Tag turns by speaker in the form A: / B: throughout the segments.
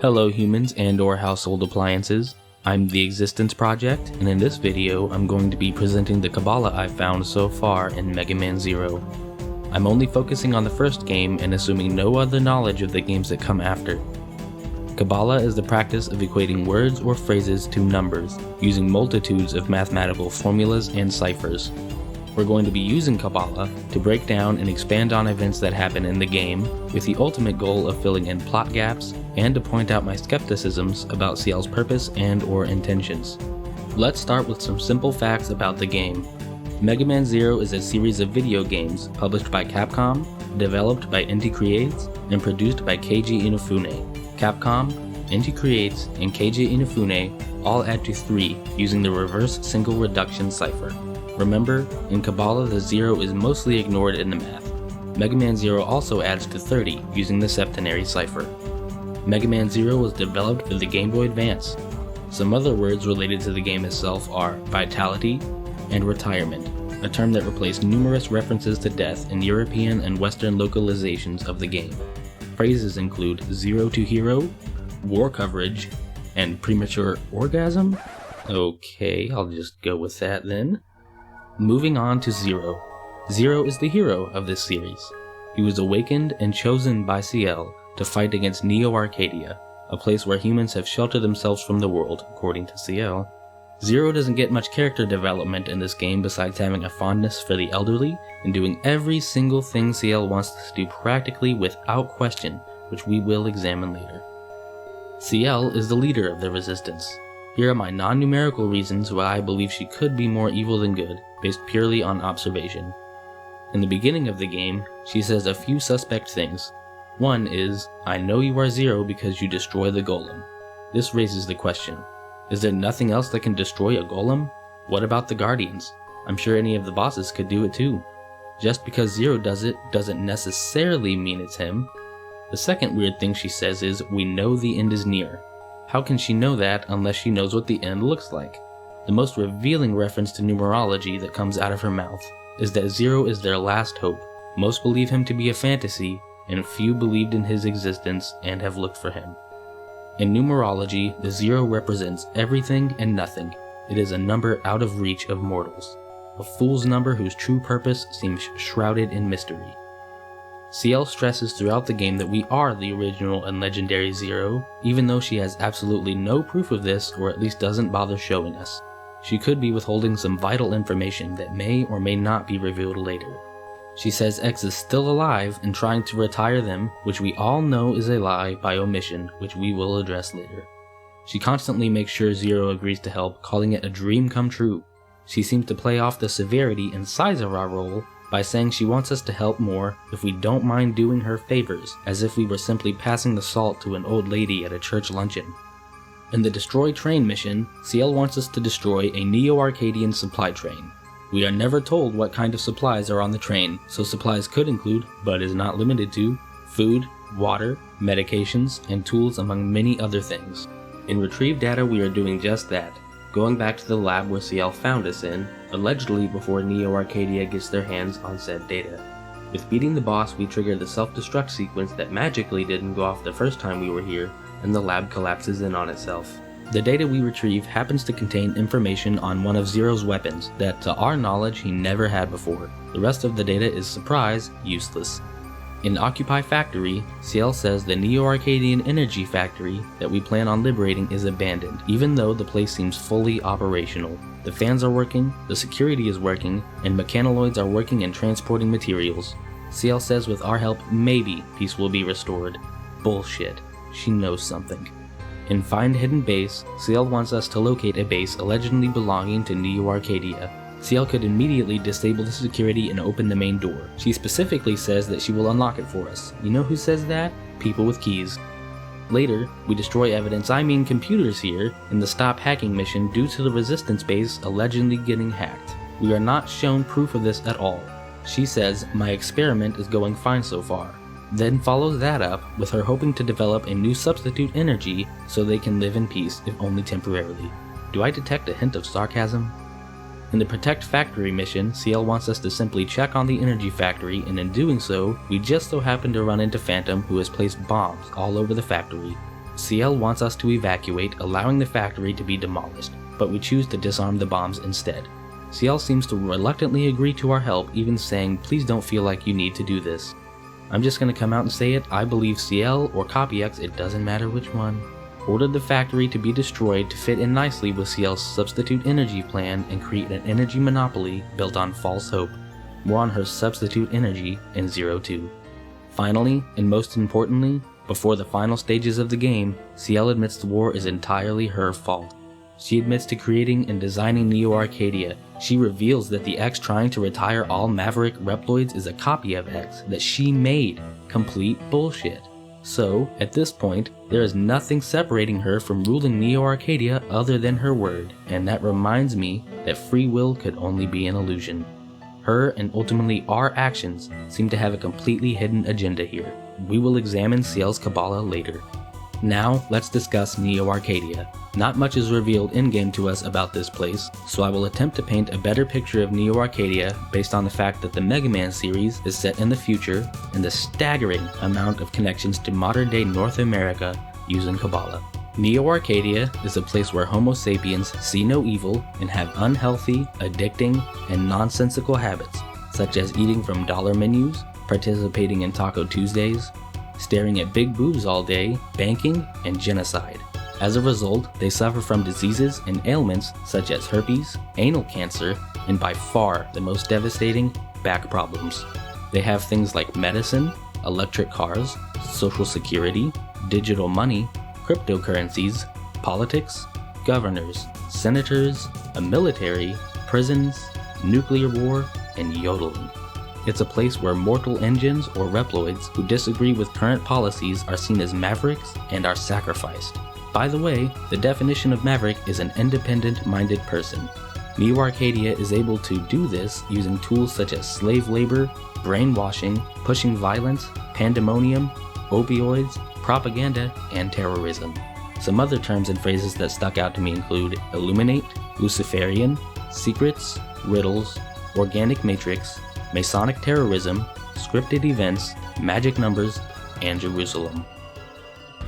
A: Hello humans and or household appliances. I'm the Existence Project, and in this video I'm going to be presenting the Kabbalah I've found so far in Mega Man Zero. I'm only focusing on the first game and assuming no other knowledge of the games that come after. Kabbalah is the practice of equating words or phrases to numbers, using multitudes of mathematical formulas and ciphers. We're going to be using Kabbalah to break down and expand on events that happen in the game, with the ultimate goal of filling in plot gaps and to point out my skepticisms about Ciel's purpose and or intentions. Let's start with some simple facts about the game. Mega Man Zero is a series of video games published by Capcom, developed by Inti Creates, and produced by Keiji Inafune. Capcom, Inti Creates, and Keiji Inafune all add to 3 using the reverse single reduction cipher. Remember, in Kabbalah the 0 is mostly ignored in the math. Mega Man Zero also adds to 30 using the septenary cipher. Mega Man Zero was developed for the Game Boy Advance. Some other words related to the game itself are vitality and retirement, a term that replaced numerous references to death in European and Western localizations of the game. Phrases include zero to hero, war coverage, and premature orgasm? Okay, I'll just go with that then. Moving on to Zero. Zero is the hero of this series. He was awakened and chosen by Ciel to fight against Arcadia, a place where humans have sheltered themselves from the world, according to Ciel. Zero doesn't get much character development in this game besides having a fondness for the elderly and doing every single thing Ciel wants us to do practically without question, which we will examine later. Ciel is the leader of the Resistance. Here are my non-numerical reasons why I believe she could be more evil than good, based purely on observation. In the beginning of the game, she says a few suspect things. One is, I know you are Zero because you destroy the golem. This raises the question, is there nothing else that can destroy a golem? What about the Guardians? I'm sure any of the bosses could do it too. Just because Zero does it doesn't necessarily mean it's him. The second weird thing she says is, we know the end is near. How can she know that unless she knows what the end looks like? The most revealing reference to numerology that comes out of her mouth is that Zero is their last hope. Most believe him to be a fantasy, and few believed in his existence and have looked for him. In numerology, the 0 represents everything and nothing. It is a number out of reach of mortals, a fool's number whose true purpose seems shrouded in mystery. Ciel stresses throughout the game that we are the original and legendary 0, even though she has absolutely no proof of this, or at least doesn't bother showing us. She could be withholding some vital information that may or may not be revealed later. She says X is still alive and trying to retire them, which we all know is a lie by omission, which we will address later. She constantly makes sure Zero agrees to help, calling it a dream come true. She seems to play off the severity and size of our role by saying she wants us to help more if we don't mind doing her favors, as if we were simply passing the salt to an old lady at a church luncheon. In the Destroy Train mission, Ciel wants us to destroy a Neo-Arcadian supply train. We are never told what kind of supplies are on the train, so supplies could include, but is not limited to, food, water, medications, and tools among many other things. In Retrieve Data we are doing just that, going back to the lab where Ciel found us in, allegedly before Neo-Arcadia gets their hands on said data. With beating the boss we trigger the self-destruct sequence that magically didn't go off the first time we were here, and the lab collapses in on itself. The data we retrieve happens to contain information on one of Zero's weapons that, to our knowledge, he never had before. The rest of the data is, surprise, useless. In Occupy Factory, Ciel says the Neo-Arcadian energy factory that we plan on liberating is abandoned, even though the place seems fully operational. The fans are working, the security is working, and mechanoloids are working and transporting materials. Ciel says with our help, maybe peace will be restored. Bullshit. She knows something. In Find Hidden Base, Ciel wants us to locate a base allegedly belonging to Neo-Arcadia. Ciel could immediately disable the security and open the main door. She specifically says that she will unlock it for us. You know who says that? People with keys. Later, we destroy evidence, I mean computers here, in the Stop Hacking mission due to the Resistance base allegedly getting hacked. We are not shown proof of this at all. She says, my experiment is going fine so far. Then follows that up with her hoping to develop a new substitute energy so they can live in peace, if only temporarily. Do I detect a hint of sarcasm? In the Protect Factory mission, Ciel wants us to simply check on the energy factory, and in doing so, we just so happen to run into Phantom, who has placed bombs all over the factory. Ciel wants us to evacuate, allowing the factory to be demolished, but we choose to disarm the bombs instead. Ciel seems to reluctantly agree to our help, even saying, "Please don't feel like you need to do this." I'm just gonna come out and say it, I believe Ciel or Copy X, it doesn't matter which one, ordered the factory to be destroyed to fit in nicely with Ciel's substitute energy plan and create an energy monopoly built on false hope. More on her substitute energy in 02. Finally, and most importantly, before the final stages of the game, Ciel admits the war is entirely her fault. She admits to creating and designing Neo Arcadia. She reveals that the X trying to retire all Maverick Reploids is a copy of X that she made. Complete bullshit. So, at this point, there is nothing separating her from ruling Neo Arcadia other than her word, and that reminds me that free will could only be an illusion. Her, and ultimately our actions, seem to have a completely hidden agenda here. We will examine Ciel's Kabbalah later. Now, let's discuss Neo Arcadia. Not much is revealed in-game to us about this place, so I will attempt to paint a better picture of Neo Arcadia based on the fact that the Mega Man series is set in the future and the staggering amount of connections to modern-day North America using Kabbalah. Neo Arcadia is a place where Homo sapiens see no evil and have unhealthy, addicting, and nonsensical habits, such as eating from dollar menus, participating in Taco Tuesdays, staring at big boobs all day, banking, and genocide. As a result, they suffer from diseases and ailments such as herpes, anal cancer, and by far the most devastating, back problems. They have things like medicine, electric cars, social security, digital money, cryptocurrencies, politics, governors, senators, a military, prisons, nuclear war, and yodeling. It's a place where mortal engines or Reploids who disagree with current policies are seen as mavericks and are sacrificed. By the way, the definition of maverick is an independent-minded person. Neo Arcadia is able to do this using tools such as slave labor, brainwashing, pushing violence, pandemonium, opioids, propaganda, and terrorism. Some other terms and phrases that stuck out to me include illuminate, Luciferian, secrets, riddles, organic matrix, Masonic terrorism, scripted events, magic numbers, and Jerusalem.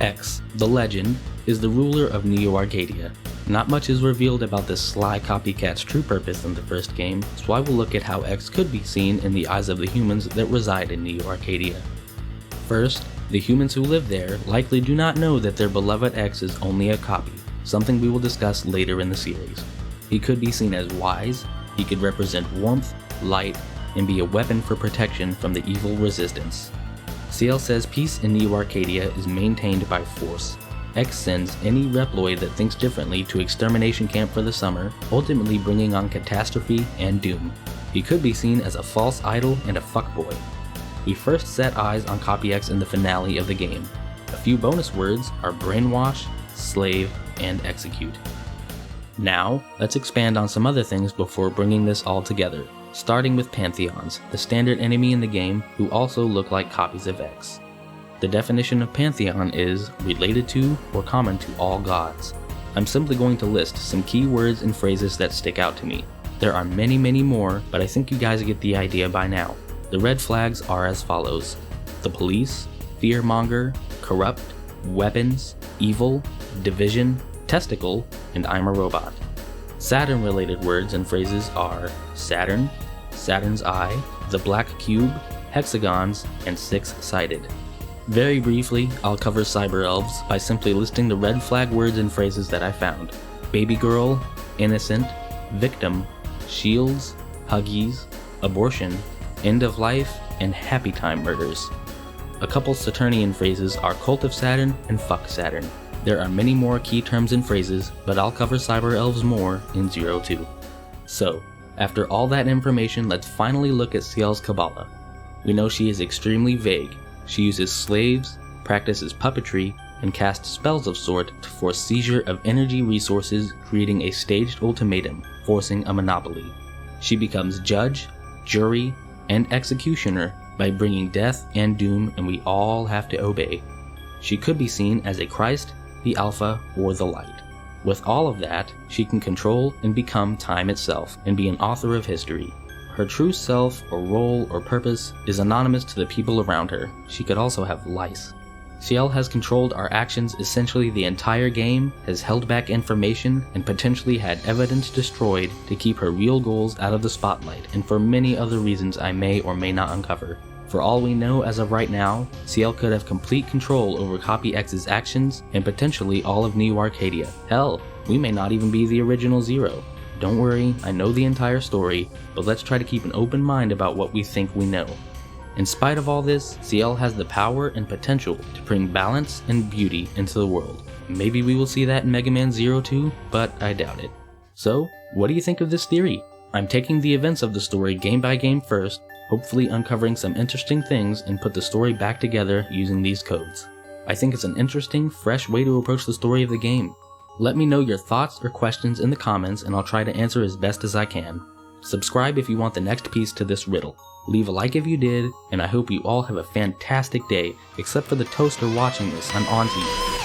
A: X, the legend, is the ruler of Neo Arcadia. Not much is revealed about this sly copycat's true purpose in the first game, so I will look at how X could be seen in the eyes of the humans that reside in Neo Arcadia. First, the humans who live there likely do not know that their beloved X is only a copy, something we will discuss later in the series. He could be seen as wise, he could represent warmth, light, and be a weapon for protection from the evil resistance. Ciel says peace in Neo Arcadia is maintained by force. X sends any Reploid that thinks differently to extermination camp for the summer, ultimately bringing on catastrophe and doom. He could be seen as a false idol and a fuckboy. We first set eyes on Copy X in the finale of the game. A few bonus words are brainwash, slave, and execute. Now, let's expand on some other things before bringing this all together, starting with Pantheons, the standard enemy in the game who also look like copies of X. The definition of Pantheon is related to or common to all gods. I'm simply going to list some key words and phrases that stick out to me. There are many more, but I think you guys get the idea by now. The red flags are as follows: the police, fearmonger, corrupt, weapons, evil, division, testicle, and I'm a robot. Saturn related words and phrases are Saturn, Saturn's eye, the black cube, hexagons, and six-sided. Very briefly, I'll cover cyber elves by simply listing the red flag words and phrases that I found: baby girl, innocent, victim, shields, huggies, abortion, end of life, and happy time murders. A couple Saturnian phrases are cult of Saturn and fuck Saturn. There are many more key terms and phrases, but I'll cover cyber elves more in 02. So, after all that information, let's finally look at Ciel's Kabbalah. We know she is extremely vague. She uses slaves, practices puppetry, and casts spells of sort to force seizure of energy resources, creating a staged ultimatum, forcing a monopoly. She becomes judge, jury, and executioner by bringing death and doom, and we all have to obey. She could be seen as a Christ, the Alpha, or the Light. With all of that, she can control and become time itself, and be an author of history. Her true self, or role, or purpose is anonymous to the people around her. She could also have lice. Ciel has controlled our actions essentially the entire game, has held back information, and potentially had evidence destroyed to keep her real goals out of the spotlight, and for many other reasons I may or may not uncover. For all we know as of right now, Ciel could have complete control over Copy X's actions, and potentially all of New Arcadia. Hell, we may not even be the original Zero. Don't worry, I know the entire story, but let's try to keep an open mind about what we think we know. In spite of all this, Ciel has the power and potential to bring balance and beauty into the world. Maybe we will see that in Mega Man Zero too, but I doubt it. So, what do you think of this theory? I'm taking the events of the story game by game first, hopefully uncovering some interesting things and put the story back together using these codes. I think it's an interesting, fresh way to approach the story of the game. Let me know your thoughts or questions in the comments and I'll try to answer as best as I can. Subscribe if you want the next piece to this riddle. Leave a like if you did, and I hope you all have a fantastic day, except for the toaster watching this, I'm on to you.